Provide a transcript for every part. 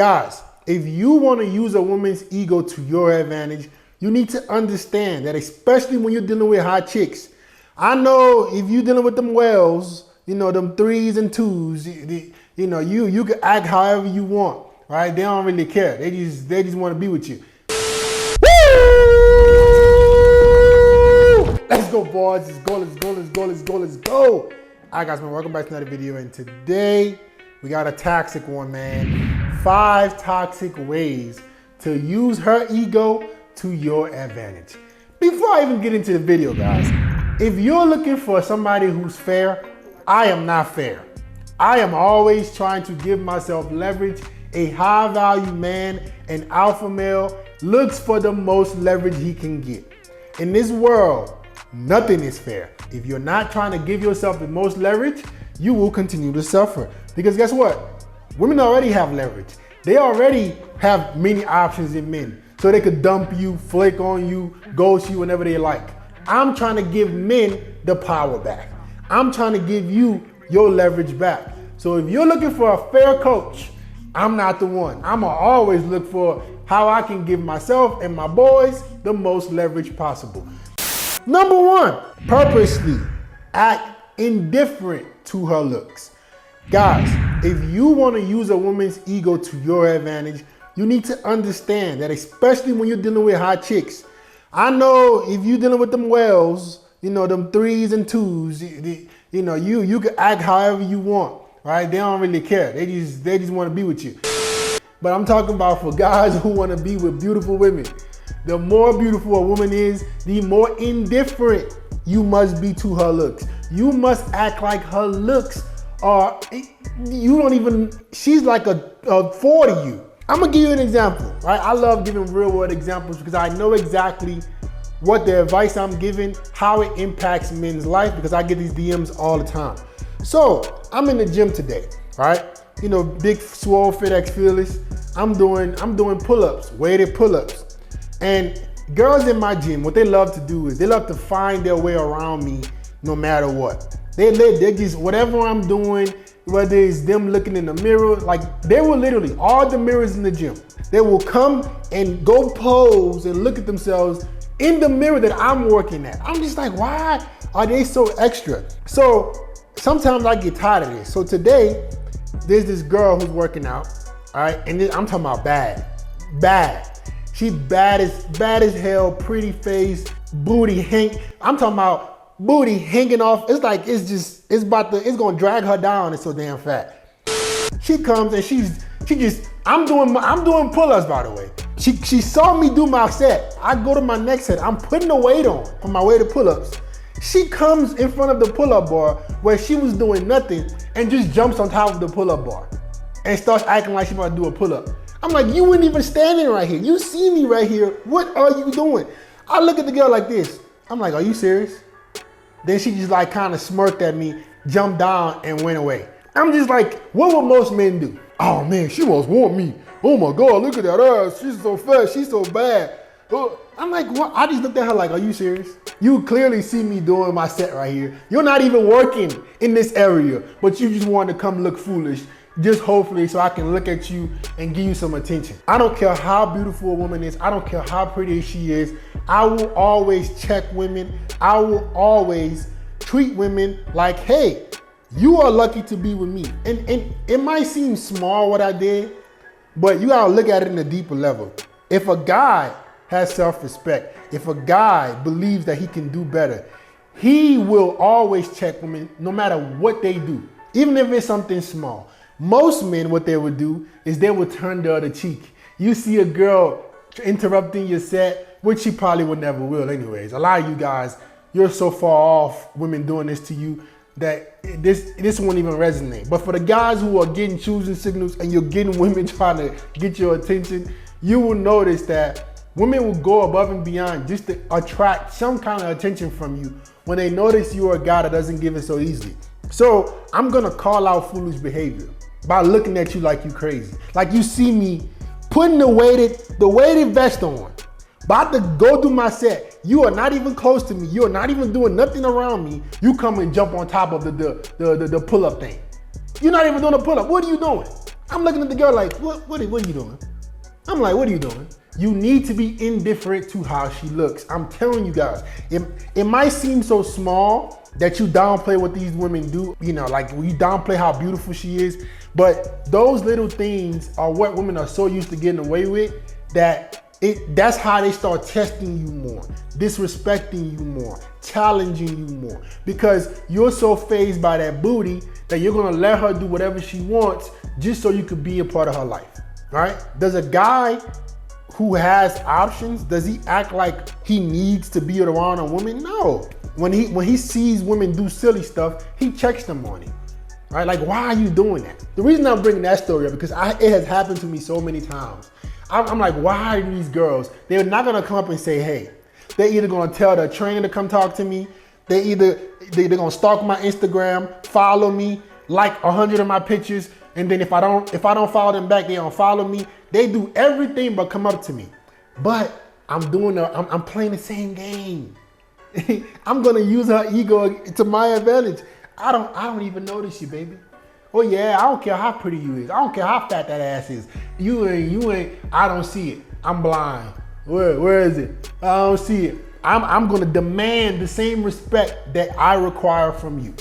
Guys, if you want to use a woman's ego to your advantage, you need to understand that, especially when you're dealing with hot chicks. I know if you're dealing with them whales, you know, them 3s and 2s, you know, you can act however you want, right? They don't really care. They just want to be with you. Woo! Let's go, boys. Let's go, let's go, let's go, let's go, let's go. All right, guys, man, welcome back to another video. And today we got a toxic one, man. 5 toxic ways to use her ego to your advantage. Before I even get into the video, guys, if you're looking for somebody who's fair, I am not fair. I am always trying to give myself leverage. A high value man, an alpha male, looks for the most leverage he can get. In this world, nothing is fair. If you're not trying to give yourself the most leverage, you will continue to suffer. Because guess what? Women already have leverage. They already have many options in men. So they could dump you, flake on you, ghost you whenever they like. I'm trying to give men the power back. I'm trying to give you your leverage back. So if you're looking for a fair coach, I'm not the one. I'ma always look for how I can give myself and my boys the most leverage possible. Number 1, purposely act indifferent to her looks. Guys, if you want to use a woman's ego to your advantage, you need to understand that, especially when you're dealing with hot chicks. I know if you're dealing with them whales, you know, them 3s and 2s, you know, you can act however you want, right? They don't really care. They just want to be with you. But I'm talking about for guys who want to be with beautiful women. The more beautiful a woman is, the more indifferent you must be to her looks. You must act like her looks are, she's like a 4 to you. I'm gonna give you an example, right? I love giving real world examples because I know exactly what the advice I'm giving, how it impacts men's life, because I get these DMs all the time. So I'm in the gym today, right? You know, big, swole, FitX fearless. I'm doing pull-ups, weighted pull-ups. And girls in my gym, what they love to do is they love to find their way around me no matter what. They just, whatever I'm doing, whether it's them looking in the mirror, like they will literally, all the mirrors in the gym, they will come and go pose and look at themselves in the mirror that I'm working at. I'm just like, why are they so extra? So sometimes I get tired of this. So today, there's this girl who's working out, all right? And I'm talking about bad. She bad as hell, pretty face, booty I'm talking about booty hanging off. It's like, it's gonna drag her down. It's so damn fat. She comes and I'm doing pull-ups, by the way. She saw me do my set. I go to my next set. I'm putting the weight on for my weighted pull-ups. She comes in front of the pull-up bar where she was doing nothing and just jumps on top of the pull-up bar and starts acting like she's about to do a pull-up. I'm like, you weren't even standing right here. You see me right here. What are you doing? I look at the girl like this. I'm like, are you serious? Then she just like kind of smirked at me, jumped down and went away. I'm just like, what would most men do? Oh man, she must want me. Oh my God, look at that ass. She's so fat, she's so bad. I'm like, what? I just looked at her like, are you serious? You clearly see me doing my set right here. You're not even working in this area, but you just want to come look foolish, just hopefully so I can look at you and give you some attention. I don't care how beautiful a woman is. I don't care how pretty she is. I will always check women. I will always treat women like, hey, you are lucky to be with me. And it might seem small what I did, but you gotta look at it in a deeper level. If a guy has self-respect, if a guy believes that he can do better, he will always check women no matter what they do, even if it's something small. Most men, what they would do is they would turn the other cheek. You see a girl interrupting your set, which she probably would never will anyways. A lot of you guys, you're so far off women doing this to you that this won't even resonate. But for the guys who are getting choosing signals and you're getting women trying to get your attention, you will notice that women will go above and beyond just to attract some kind of attention from you when they notice you're a guy that doesn't give it so easily. So I'm gonna call out foolish behavior by looking at you like you crazy. Like you see me putting the weighted vest on, about to go do my set. You are not even close to me. You are not even doing nothing around me. You come and jump on top of the pull-up thing. You're not even doing a pull-up. What are you doing? I'm looking at the girl like, what are you doing? I'm like, what are you doing? You need to be indifferent to how she looks. I'm telling you guys, it might seem so small that you downplay what these women do, you know, like you downplay how beautiful she is, but those little things are what women are so used to getting away with that's how they start testing you more, disrespecting you more, challenging you more, because you're so fazed by that booty that you're gonna let her do whatever she wants just so you could be a part of her life, right? Does a guy who has options, does he act like he needs to be around a woman? No. When he sees women do silly stuff, he checks them on it, right? Like, why are you doing that? The reason I'm bringing that story up because it has happened to me so many times. I'm like, why are these girls? They're not gonna come up and say, hey. They're either gonna tell the trainer to come talk to me. They're gonna stalk my Instagram, follow me, like 100 of my pictures, and then if I don't follow them back, they don't follow me. They do everything but come up to me. But I'm playing the same game. I'm gonna use her ego to my advantage. I don't even notice you, baby. Oh yeah, I don't care how pretty you is. I don't care how fat that ass is. You ain't, I don't see it. I'm blind. Where is it? I don't see it. I'm gonna demand the same respect that I require from you.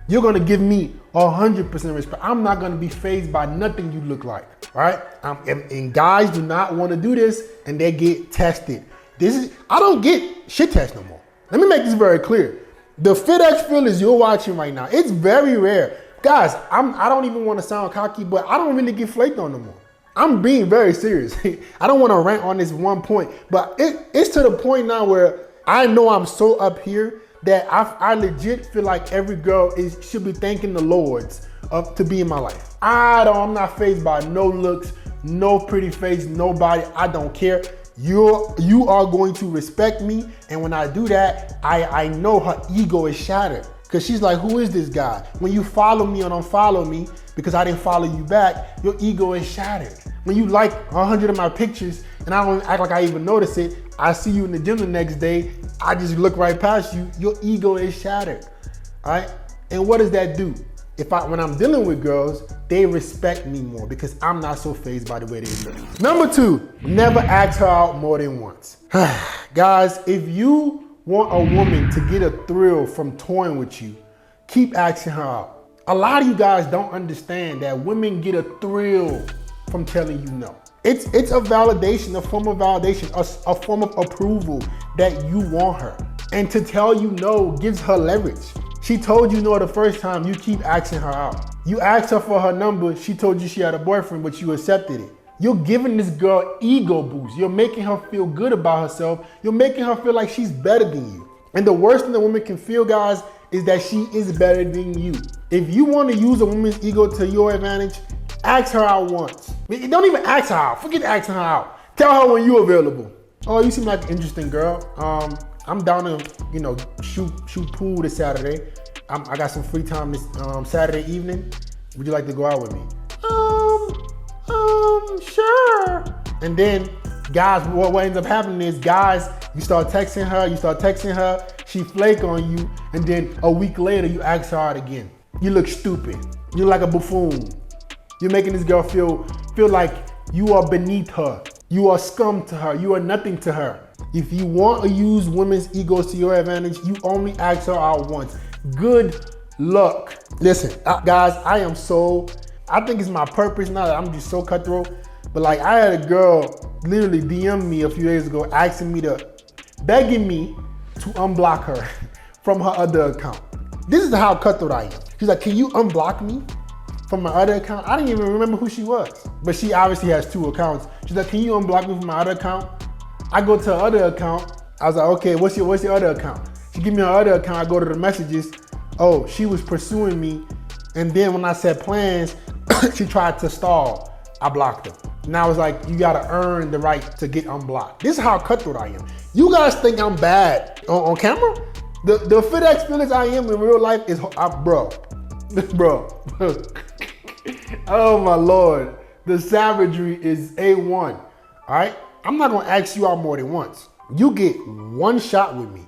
You're gonna give me 100% respect. I'm not gonna be fazed by nothing you look like, right? And guys do not wanna do this and they get tested. I don't get shit tested no more. Let me make this very clear. The FitX feelers you're watching right now, it's very rare. Guys, I don't even want to sound cocky, but I don't really get flaked on no more. I'm being very serious. I don't want to rant on this one point, but it's to the point now where I know I'm so up here that I legit feel like every girl should be thanking the Lords to be in my life. I'm not fazed by no looks, no pretty face, nobody. I don't care. You are going to respect me, and when I do that, I know her ego is shattered. Because she's like, who is this guy? When you follow me or unfollow me because I didn't follow you back, your ego is shattered. When you like 100 of my pictures and I don't act like I even notice it, I see you in the gym the next day, I just look right past you, your ego is shattered, all right? And what does that do? When I'm dealing with girls, they respect me more because I'm not so fazed by the way they look. Number 2, never ask her out more than once. Guys, if you want a woman to get a thrill from toying with you, keep asking her out. A lot of you guys don't understand that women get a thrill from telling you no. It's a validation, a form of validation, a form of approval that you want her. And to tell you no gives her leverage. She told you no the first time, you keep asking her out. You asked her for her number, she told you she had a boyfriend, but you accepted it. You're giving this girl ego boost. You're making her feel good about herself. You're making her feel like she's better than you. And the worst thing a woman can feel, guys, is that she is better than you. If you want to use a woman's ego to your advantage, ask her out once. Don't even ask her out. Forget asking her out. Tell her when you're available. Oh, you seem like an interesting girl. I'm down to, shoot pool this Saturday. I got some free time this Saturday evening. Would you like to go out with me? Sure. And then guys, what ends up happening is you start texting her, she flake on you, and then a week later you ask her out again. You look stupid. You're like a buffoon. You're making this girl feel like you are beneath her. You are scum to her. You are nothing to her. If you want to use women's egos to your advantage, you only ask her out once. Good luck. Listen, guys, I think it's my purpose now that I'm just so cutthroat. But like, I had a girl literally DM me a few days ago begging me to unblock her from her other account. This is how cutthroat I am. She's like, can you unblock me from my other account? I didn't even remember who she was. But she obviously has 2 accounts. She's like, can you unblock me from my other account? I go to her other account. I was like, okay, what's your other account? She give me her other account. I go to the messages. Oh, she was pursuing me. And then when I said plans, she tried to stall. I blocked her. Now it's like, you gotta earn the right to get unblocked. This is how cutthroat I am. You guys think I'm bad on camera? The FitX feelings I am in real life is, bro. Oh my Lord. The savagery is A1, all right? I'm not gonna ask you out more than once. You get one shot with me.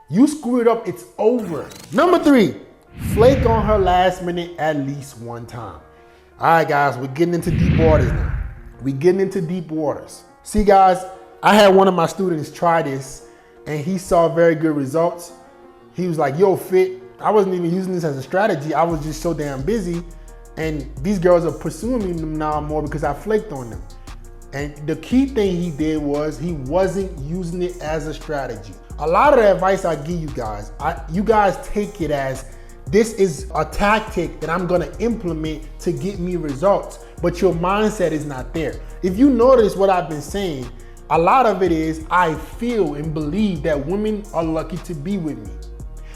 You screw it up, it's over. Number 3, flake on her last minute at least one time. All right, guys, we're getting into deep waters now. We're getting into deep waters. See, guys, I had one of my students try this and he saw very good results. He was like, yo, Fit, I wasn't even using this as a strategy. I was just so damn busy. And these girls are pursuing me now more because I flaked on them. And the key thing he did was he wasn't using it as a strategy. A lot of the advice I give you guys, you guys take it as this is a tactic that I'm gonna implement to get me results, but your mindset is not there. If you notice what I've been saying, a lot of it is I feel and believe that women are lucky to be with me.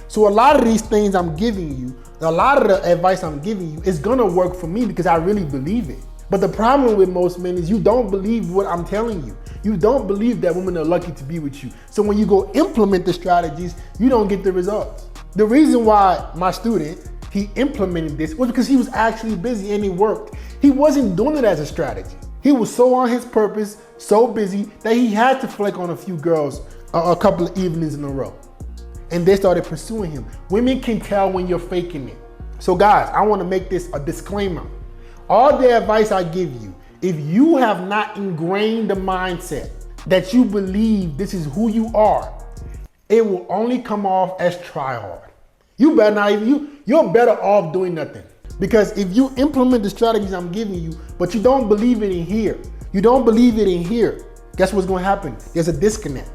So a lot of these things I'm giving you, a lot of the advice I'm giving you is gonna work for me because I really believe it. But the problem with most men is you don't believe what I'm telling you. You don't believe that women are lucky to be with you. So when you go implement the strategies, you don't get the results. The reason why my student, he implemented this was because he was actually busy and it worked. He wasn't doing it as a strategy. He was so on his purpose, so busy that he had to flake on a few girls a couple of evenings in a row. And they started pursuing him. Women can tell when you're faking it. So guys, I want to make this a disclaimer. All the advice I give you, if you have not ingrained the mindset that you believe this is who you are, it will only come off as try hard. You better not even, you're better off doing nothing. Because if you implement the strategies I'm giving you, but you don't believe it in here, you don't believe it in here, guess what's gonna happen? There's a disconnect.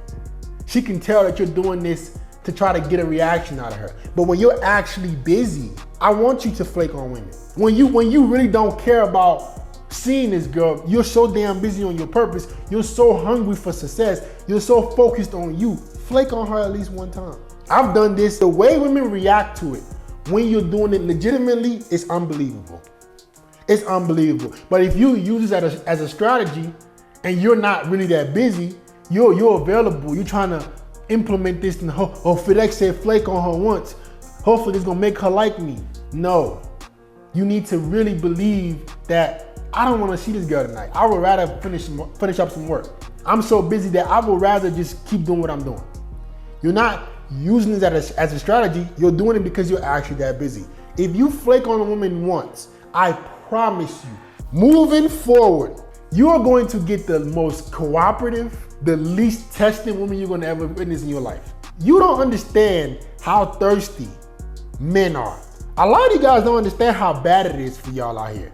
She can tell that you're doing this to try to get a reaction out of her. But when you're actually busy, I want you to flake on women. When you really don't care about seeing this girl, you're so damn busy on your purpose, you're so hungry for success, you're so focused on you, flake on her at least one time. I've done this. The way women react to it when you're doing it legitimately, it's unbelievable. It's unbelievable. But if you use this as a strategy and you're not really that busy, you're available, you're trying to implement this and FedEx said flake on her once. Hopefully it's gonna make her like me. No, you need to really believe that I don't wanna see this girl tonight. I would rather finish up some work. I'm so busy that I would rather just keep doing what I'm doing. You're not using it as a strategy, you're doing it because you're actually that busy. If you flake on a woman once, I promise you, moving forward, you are going to get the most cooperative, the least tested woman you're gonna ever witness in your life. You don't understand how thirsty men are. A lot of you guys don't understand how bad it is for y'all out here.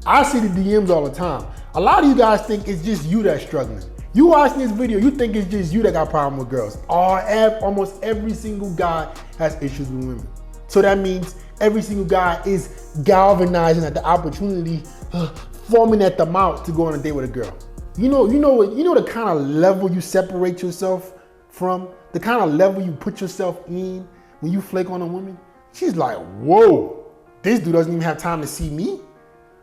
I see the DMs all the time. A lot of you guys think it's just you that's struggling. You watching this video, you think it's just you that got a problem with girls. Almost every single guy has issues with women. So that means every single guy is galvanizing at the opportunity, foaming at the mouth to go on a date with a girl. You know the kind of level you separate yourself from, the kind of level you put yourself in when you flake on a woman. She's like, whoa, this dude doesn't even have time to see me.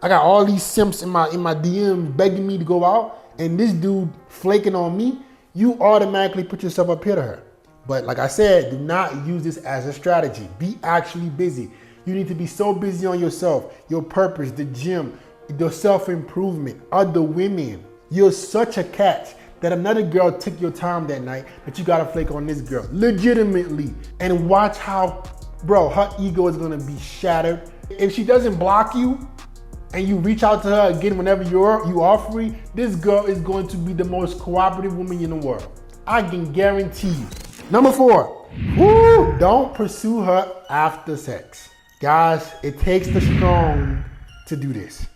I got all these simps in my DM begging me to go out, and this dude flaking on me. You automatically put yourself up here to her. But like I said, do not use this as a strategy. Be actually busy. You need to be so busy on yourself, your purpose, the gym, the self-improvement, other women. You're such a catch that another girl took your time that night that you gotta flake on this girl, legitimately. And watch how, bro, her ego is gonna be shattered. If she doesn't block you and you reach out to her again whenever you are free, this girl is going to be the most cooperative woman in the world. I can guarantee you. Number 4, don't pursue her after sex. Guys, it takes the strong to do this.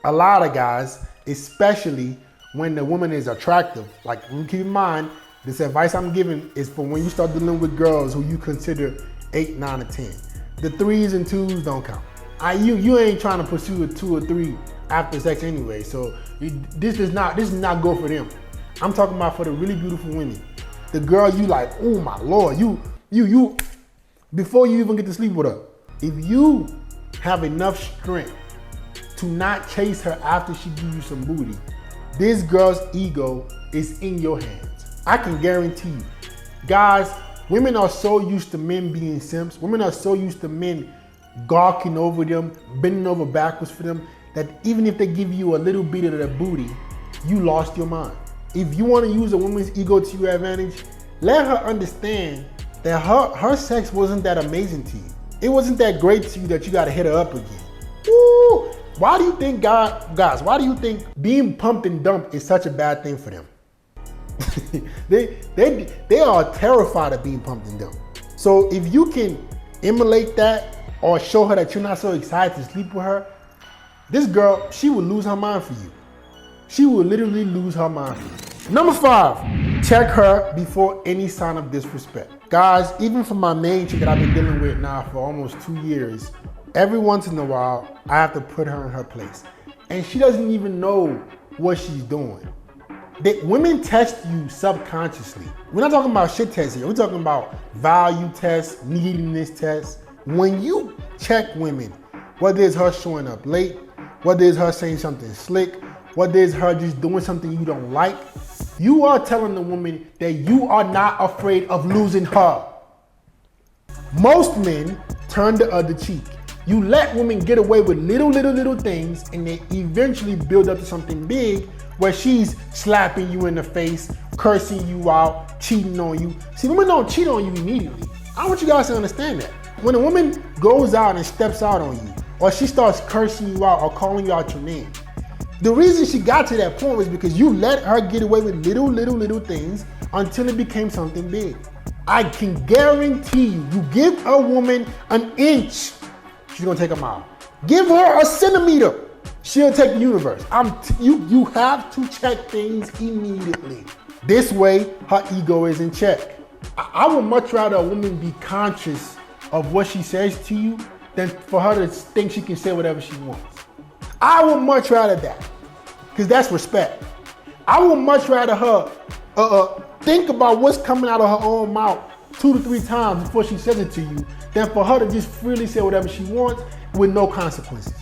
A lot of guys, especially when the woman is attractive, like keep in mind, this advice I'm giving is for when you start dealing with girls who you consider 8, 9, or 10. The 3s and 2s don't count. You ain't trying to pursue a 2 or 3 after sex anyway, so this is not good for them. I'm talking about for the really beautiful women. The girl you like, oh my Lord, you, before you even get to sleep with her. If you have enough strength to not chase her after she gives you some booty, this girl's ego is in your hands. I can guarantee you. Guys, women are so used to men being simps. Women are so used to men gawking over them, bending over backwards for them, that even if they give you a little bit of their booty, you lost your mind. If you want to use a woman's ego to your advantage, let her understand that her sex wasn't that amazing to you. It wasn't that great to you that you got to hit her up again. Woo! Why do you think guys, why do you think being pumped and dumped is such a bad thing for them? they are terrified of being pumped and dumped. So if you can emulate that or show her that you're not so excited to sleep with her, this girl, she will lose her mind for you. She will literally lose her mind for you. Number 5, check her before any sign of disrespect. Guys, even for my main chick that I've been dealing with now for almost 2 years, every once in a while, I have to put her in her place. And she doesn't even know what she's doing. Women test you subconsciously. We're not talking about shit tests here. We're talking about value tests, neediness tests. When you check women, whether it's her showing up late, whether it's her saying something slick, whether it's her just doing something you don't like, you are telling the woman that you are not afraid of losing her. Most men turn the other cheek. You let women get away with little things, and they eventually build up to something big where she's slapping you in the face, cursing you out, cheating on you. See, women don't cheat on you immediately. I want you guys to understand that. When a woman goes out and steps out on you, or she starts cursing you out or calling you out your name, the reason she got to that point was because you let her get away with little things until it became something big. I can guarantee you give a woman an inch, she's gonna take a mile. Give her a centimeter, she'll take the universe. You have to check things immediately. This way, her ego is in check. I would much rather a woman be conscious of what she says to you than for her to think she can say whatever she wants. I would much rather that, because that's respect. I would much rather her think about what's coming out of her own mouth 2 to 3 times before she says it to you than for her to just freely say whatever she wants with no consequences.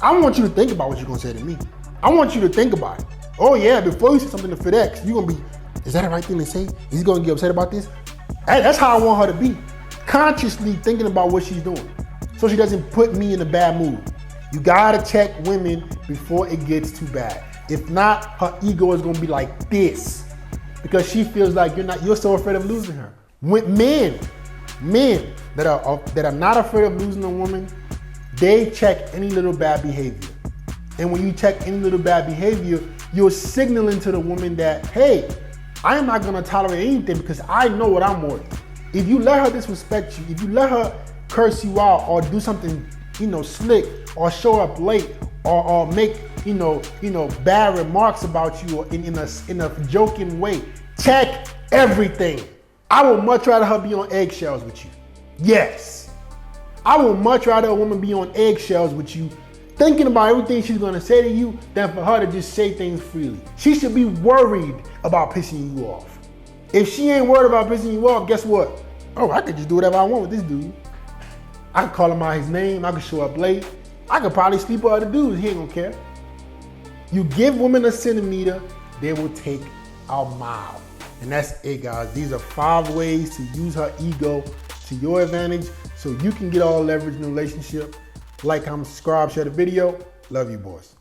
I want you to think about what you're gonna say to me. I want you to think about it. Oh yeah, before you say something to FedEx, you're gonna be, is that the right thing to say? Is he gonna get upset about this? That's how I want her to be. Consciously thinking about what she's doing, so she doesn't put me in a bad mood. You gotta check women before it gets too bad. If not, her ego is gonna be like this because she feels like you're so afraid of losing her. When men that are not afraid of losing a woman, they check any little bad behavior. And when you check any little bad behavior, you're signaling to the woman that, hey, I am not gonna tolerate anything because I know what I'm worth. If you let her disrespect you, if you let her curse you out or do something, slick, or show up late, or make, bad remarks about you, or in a joking way, check everything. I would much rather her be on eggshells with you. Yes. I would much rather a woman be on eggshells with you, thinking about everything she's gonna say to you, than for her to just say things freely. She should be worried about pissing you off. If she ain't worried about pissing you off, guess what? Oh, I could just do whatever I want with this dude. I could call him out his name, I could show up late, I could probably sleep with other dudes, he ain't gonna care. You give women a centimeter, they will take a mile. And that's it, guys. These are 5 ways to use her ego to your advantage so you can get all leverage in the relationship. Like, comment, subscribe, share the video. Love you, boys.